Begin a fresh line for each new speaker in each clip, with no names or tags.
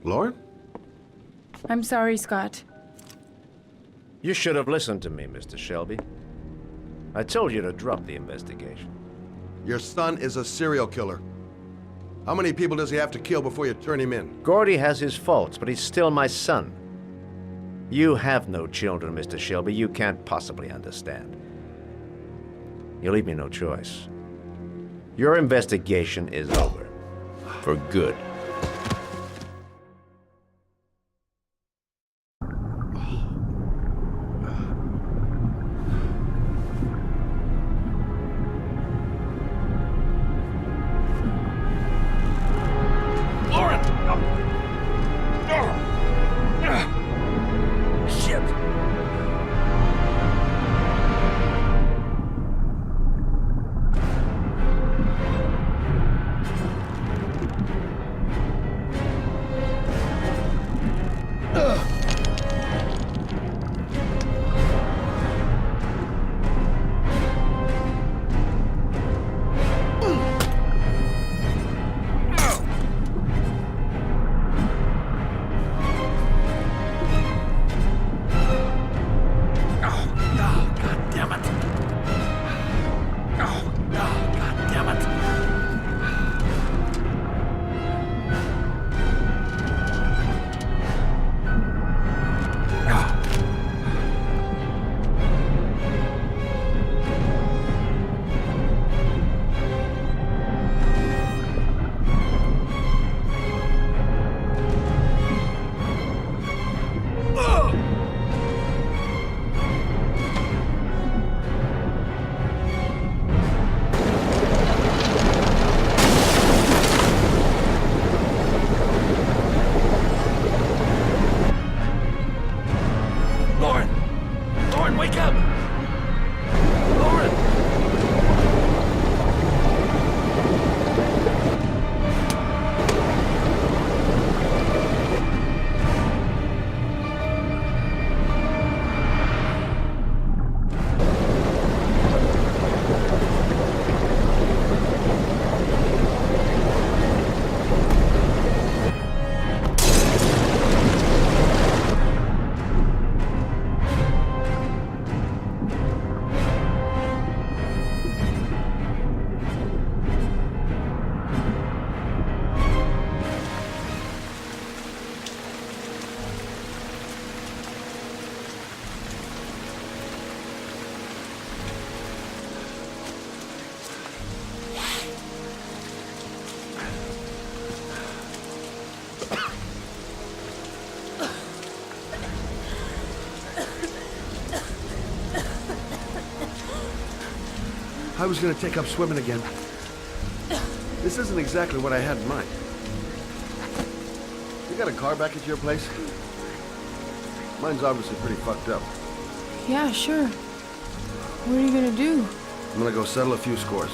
Lauren?
I'm sorry, Scott.
You should have listened to me, Mr. Shelby. I told you to drop the investigation.
Your son is a serial killer. How many people does he have to kill before you turn him in?
Gordy has his faults, but he's still my son. You have no children, Mr. Shelby. You can't possibly understand. You leave me no choice. Your investigation is over. For good.
I was gonna take up swimming again. This isn't exactly what I had in mind. You got a car back at your place? Mine's obviously pretty fucked up.
Yeah, sure. What are you gonna do?
I'm gonna go settle a few scores.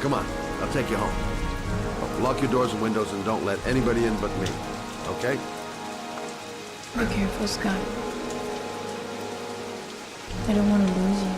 Come on, I'll take you home. Lock your doors and windows and don't let anybody in but me. Okay?
Be careful, Scott. I don't want to lose you.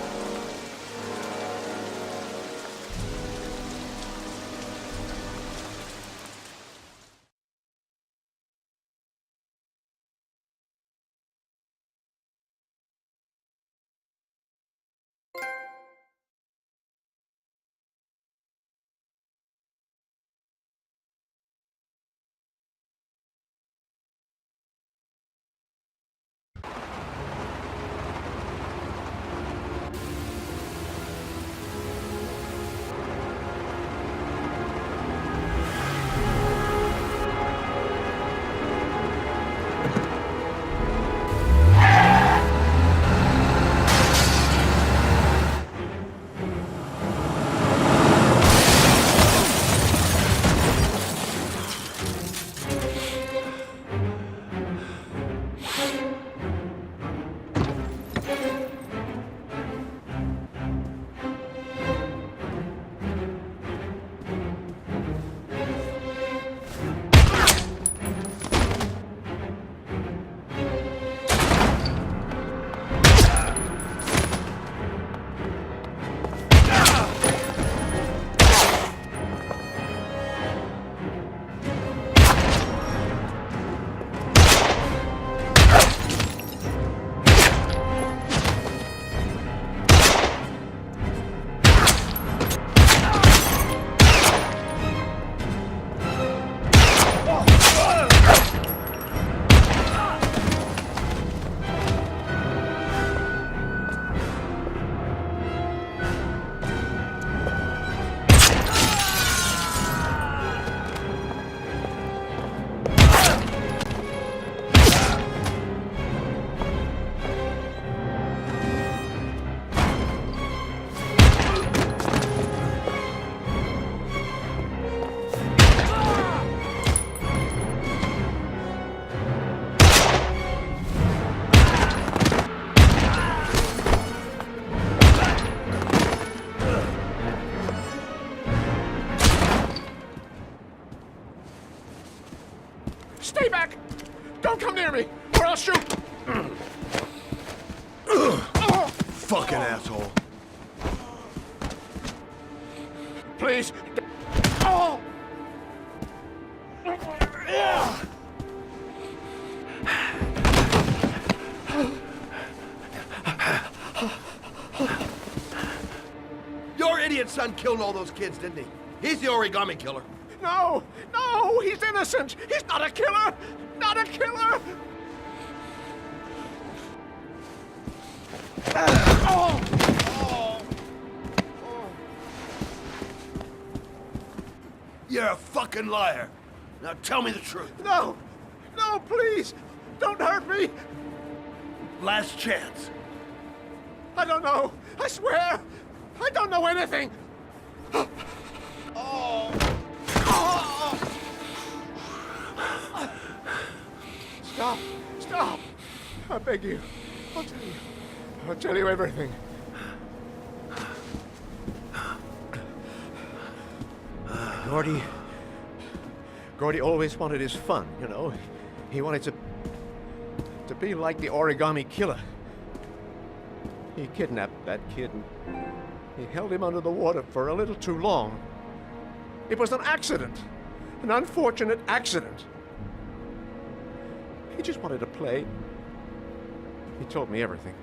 Stay back! Don't come near me, or I'll shoot!
Fucking asshole.
Please! Oh!
Your idiot son killed all those kids, didn't he? He's the origami killer.
No! No! He's innocent! He's not a killer! Not a killer!
You're a fucking liar. Now tell me the truth.
No! No, please! Don't hurt me!
Last chance.
I don't know! I swear! I don't know anything! Stop! Stop! I beg you. I'll tell you. I'll tell you everything.
Gordy always wanted his fun, you know. He wanted to be like the origami killer. He kidnapped that kid and he held him under the water for a little too long. It was an accident, an unfortunate accident. He just wanted to play. He told me everything.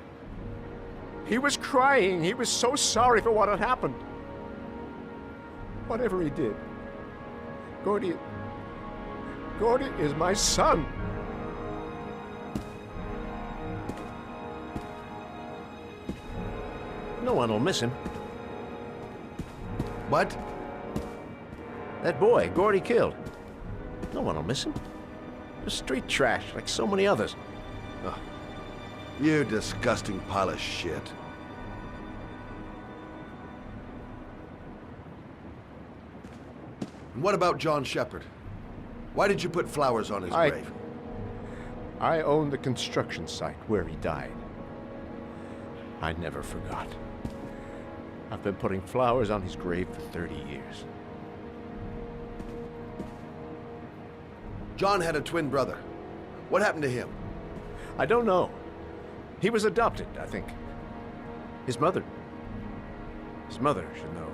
He was crying. He was so sorry for what had happened. Whatever he did, Gordy is my son. No one will miss him.
What?
That boy, Gordy killed. No one will miss him. Just street trash, like so many others.
You disgusting pile of shit. And what about John Shepard? Why did you put flowers on his grave?
I own the construction site where he died. I never forgot. I've been putting flowers on his grave for 30 years.
John had a twin brother. What happened to him?
I don't know. He was adopted, I think. His mother should know.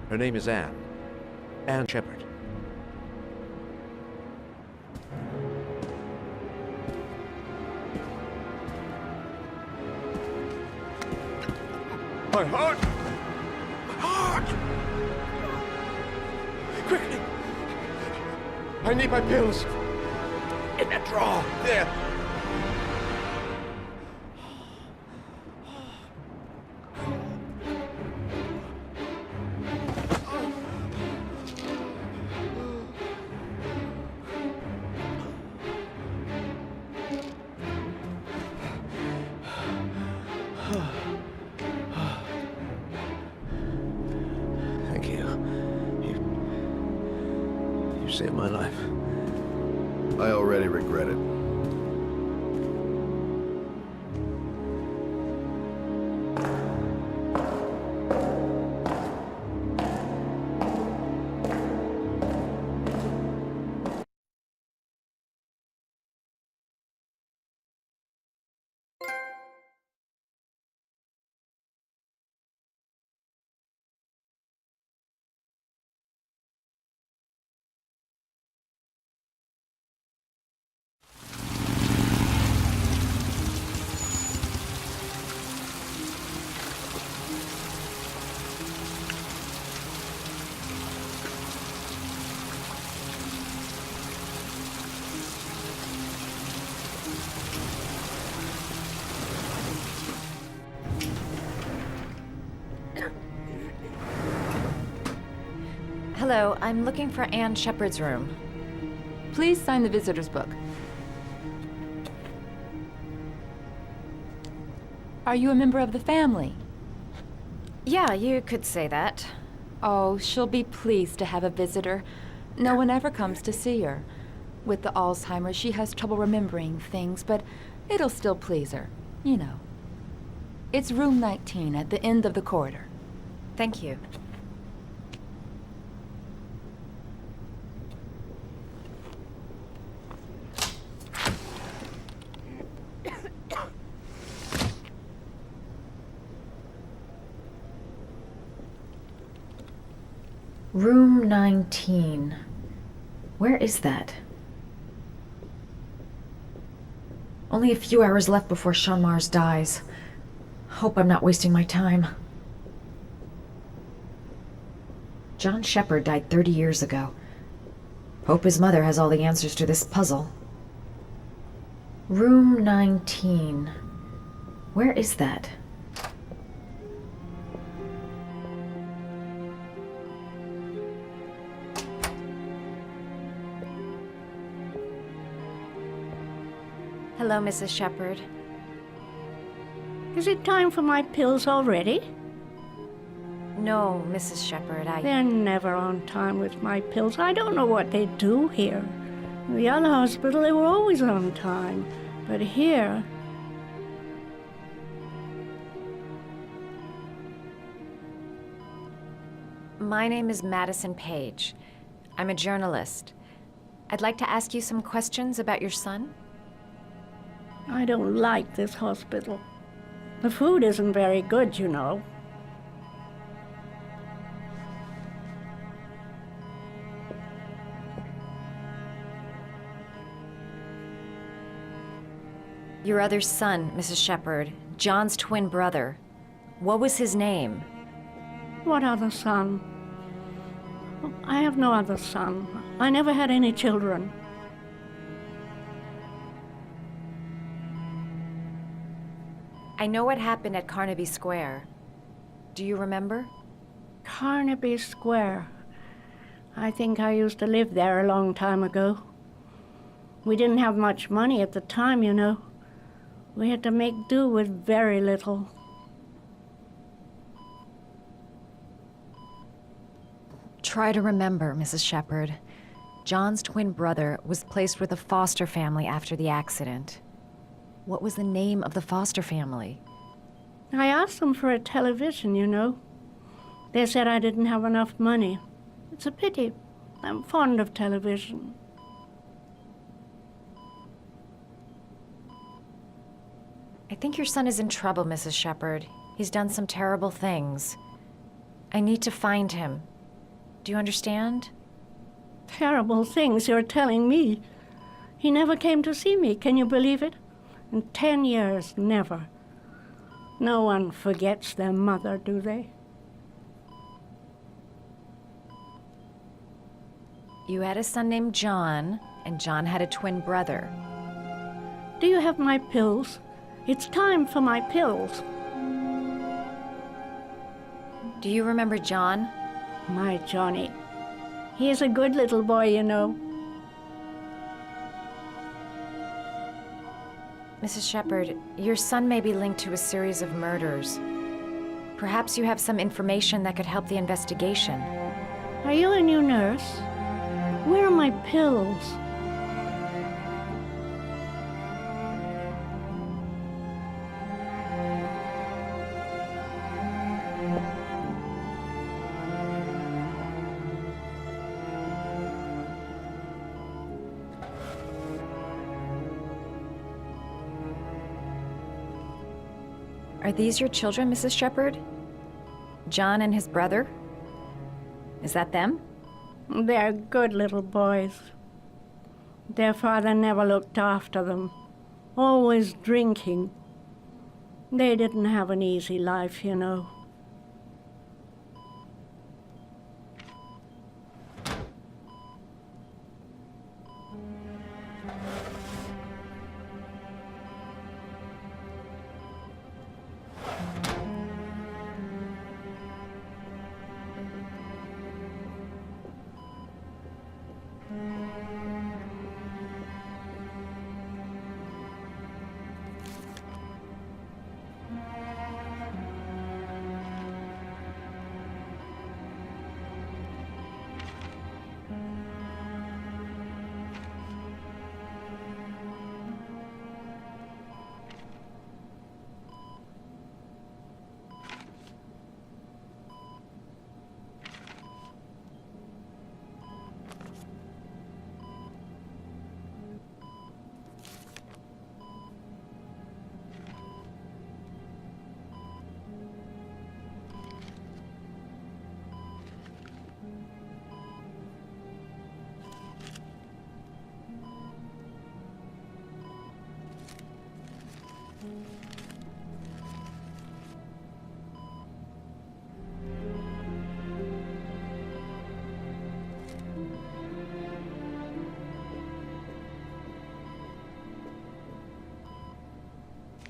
Her name is Anne. Anne Shepard.
My heart! My heart! Quickly! I need my pills. In that drawer. There.
Thank you. You saved my life.
I already regret it.
Hello, I'm looking for Anne Shepard's room. Please sign the visitor's book. Are you a member of the family?
Yeah, you could say that.
Oh, she'll be pleased to have a visitor. No one ever comes to see her. With the Alzheimer's, she has trouble remembering things, but it'll still please her, you know. It's room 19 at the end of the corridor.
Thank you. Room 19. Where is that? Only a few hours left before Sean Mars dies. Hope I'm not wasting my time. John Shepard died 30 years ago. Hope his mother has all the answers to this puzzle. Room 19. Where is that? Hello, Mrs. Shepard.
Is it time for my pills already?
No, Mrs. Shepard,
They're never on time with my pills. I don't know what they do here. In the other hospital, they were always on time. But here...
My name is Madison Page. I'm a journalist. I'd like to ask you some questions about your son.
I don't like this hospital. The food isn't very good, you know.
Your other son, Mrs. Shepard, John's twin brother. What was his name?
What other son? I have no other son. I never had any children.
I know what happened at Carnaby Square. Do you remember?
Carnaby Square. I think I used to live there a long time ago. We didn't have much money at the time, you know. We had to make do with very little.
Try to remember, Mrs. Shepard. John's twin brother was placed with a foster family after the accident. What was the name of the foster family?
I asked them for a television, you know. They said I didn't have enough money. It's a pity. I'm fond of television.
I think your son is in trouble, Mrs. Shepard. He's done some terrible things. I need to find him. Do you understand?
Terrible things you're telling me. He never came to see me, can you believe it? In 10 years, never. No one forgets their mother, do they?
You had a son named John, and John had a twin brother.
Do you have my pills? It's time for my pills.
Do you remember John?
My Johnny. He is a good little boy, you know.
Mrs. Shepard, your son may be linked to a series of murders. Perhaps you have some information that could help the investigation.
Are you a new nurse? Where are my pills?
Are these your children, Mrs. Shepard? John and his brother? Is that them?
They're good little boys. Their father never looked after them, always drinking. They didn't have an easy life, you know.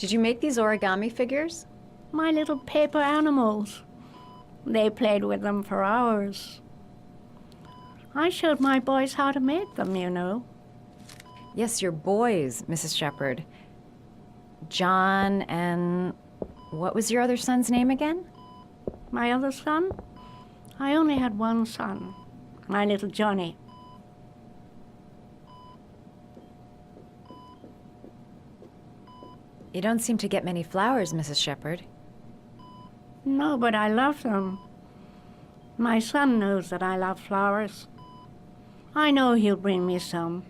Did you make these origami figures?
My little paper animals. They played with them for hours. I showed my boys how to make them, you know.
Yes, your boys, Mrs. Shepherd. John and... what was your other son's name again?
My other son? I only had one son, my little Johnny.
You don't seem to get many flowers, Mrs. Shepherd.
No, but I love them. My son knows that I love flowers. I know he'll bring me some.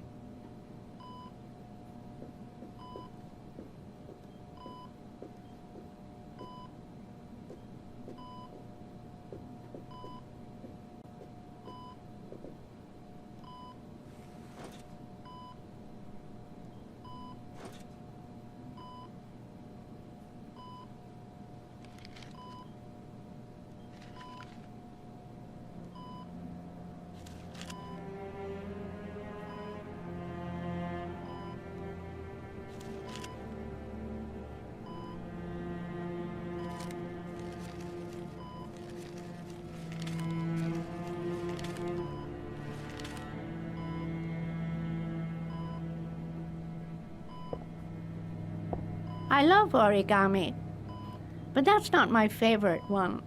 I love origami, but that's not my favorite one.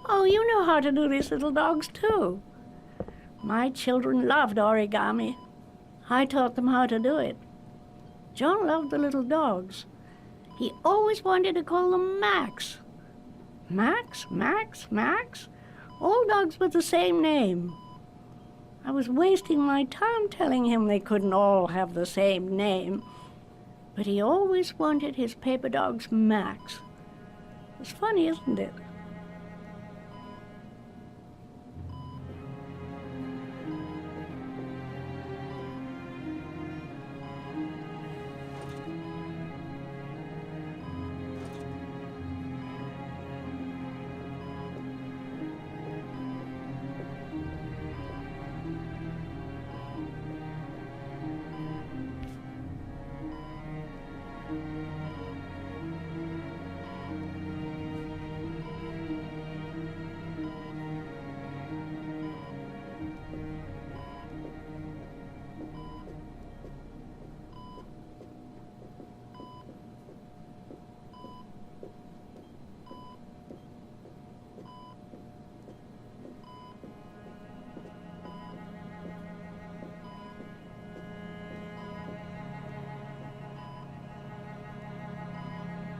Oh, you know how to do these little dogs, too. My children loved origami. I taught them how to do it. John loved the little dogs. He always wanted to call them Max. Max, Max, Max? All dogs with the same name. I was wasting my time telling him they couldn't all have the same name. But he always wanted his paper dogs Max. It's funny, isn't it?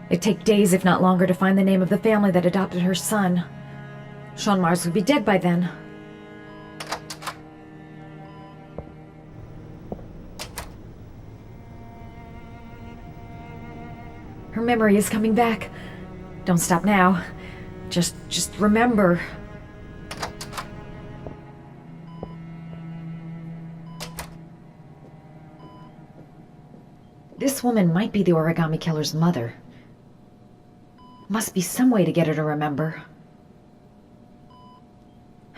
It'd take days, if not longer, to find the name of the family that adopted her son. Sean Mars would be dead by then. Her memory is coming back. Don't stop now. Just remember. This woman might be the origami killer's mother. Must be some way to get her to remember.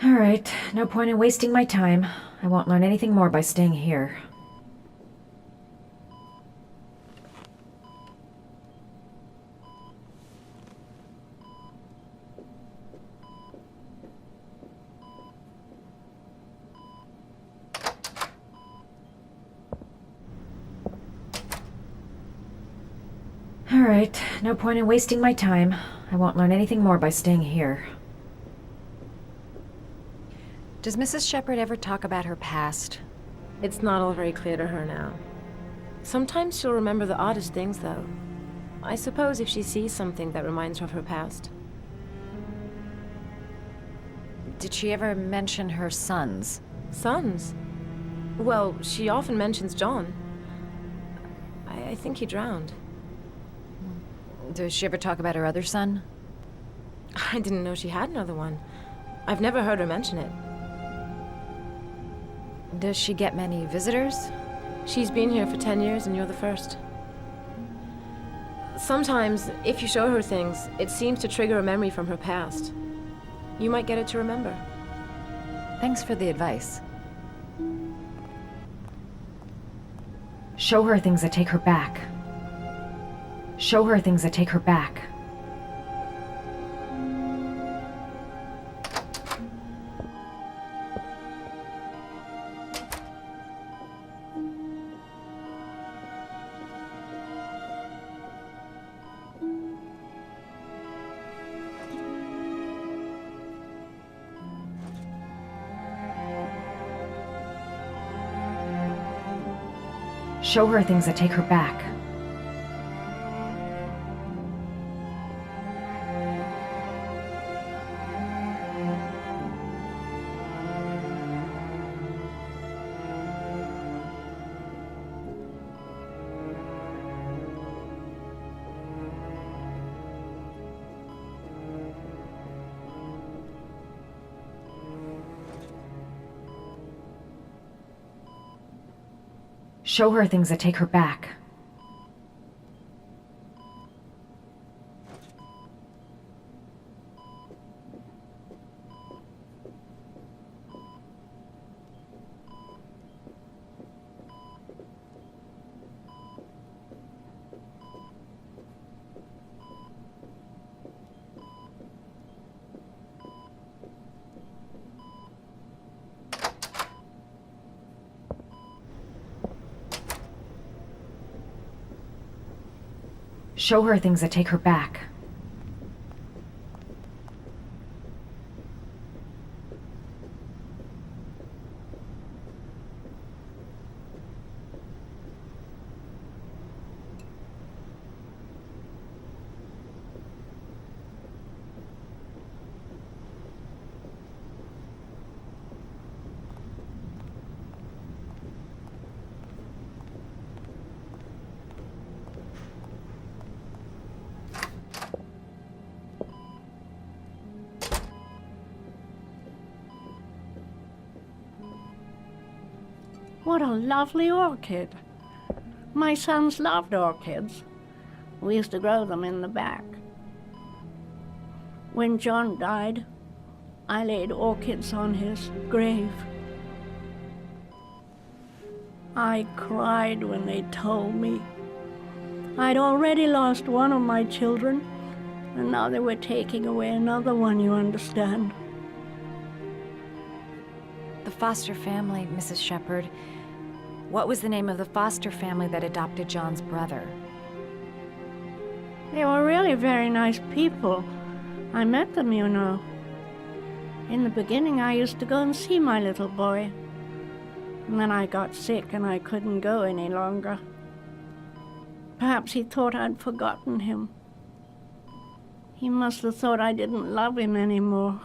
All right, no point in wasting my time. I won't learn anything more by staying here. All right, no point in wasting my time. I won't learn anything more by staying here. Does Mrs. Shepherd ever talk about her past?
It's not all very clear to her now. Sometimes she'll remember the oddest things, though. I suppose if she sees something that reminds her of her past.
Did she ever mention her sons?
Sons? Well, she often mentions John. I think he drowned.
Does she ever talk about her other son?
I didn't know she had another one. I've never heard her mention it.
Does she get many visitors?
She's been here for 10 years and you're the first. Sometimes, if you show her things, it seems to trigger a memory from her past. You might get it to remember.
Thanks for the advice. Show her things that take her back. Show her things that take her back. Show her things that take her back. Show her things that take her back. Show her things that take her back.
What a lovely orchid. My sons loved orchids. We used to grow them in the back. When John died, I laid orchids on his grave. I cried when they told me. I'd already lost one of my children, and now they were taking away another one, you understand.
The foster family, Mrs. Shepherd. What was the name of the foster family that adopted John's brother?
They were really very nice people. I met them, you know. In the beginning, I used to go and see my little boy. And then I got sick and I couldn't go any longer. Perhaps he thought I'd forgotten him. He must have thought I didn't love him anymore.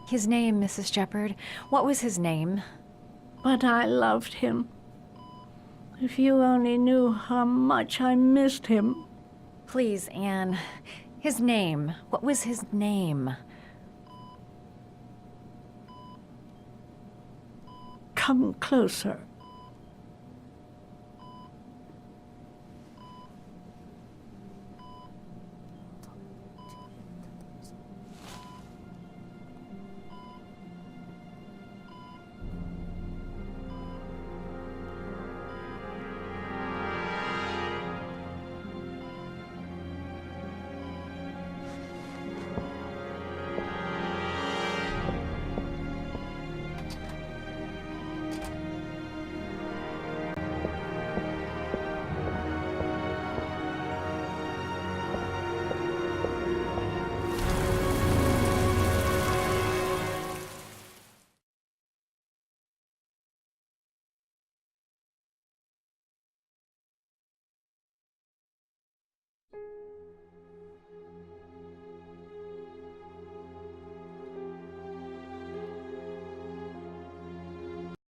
His name, Mrs. Shepherd. What was his name?
But I loved him. If you only knew how much I missed him.
Please, Anne. His name. What was his name?
Come closer.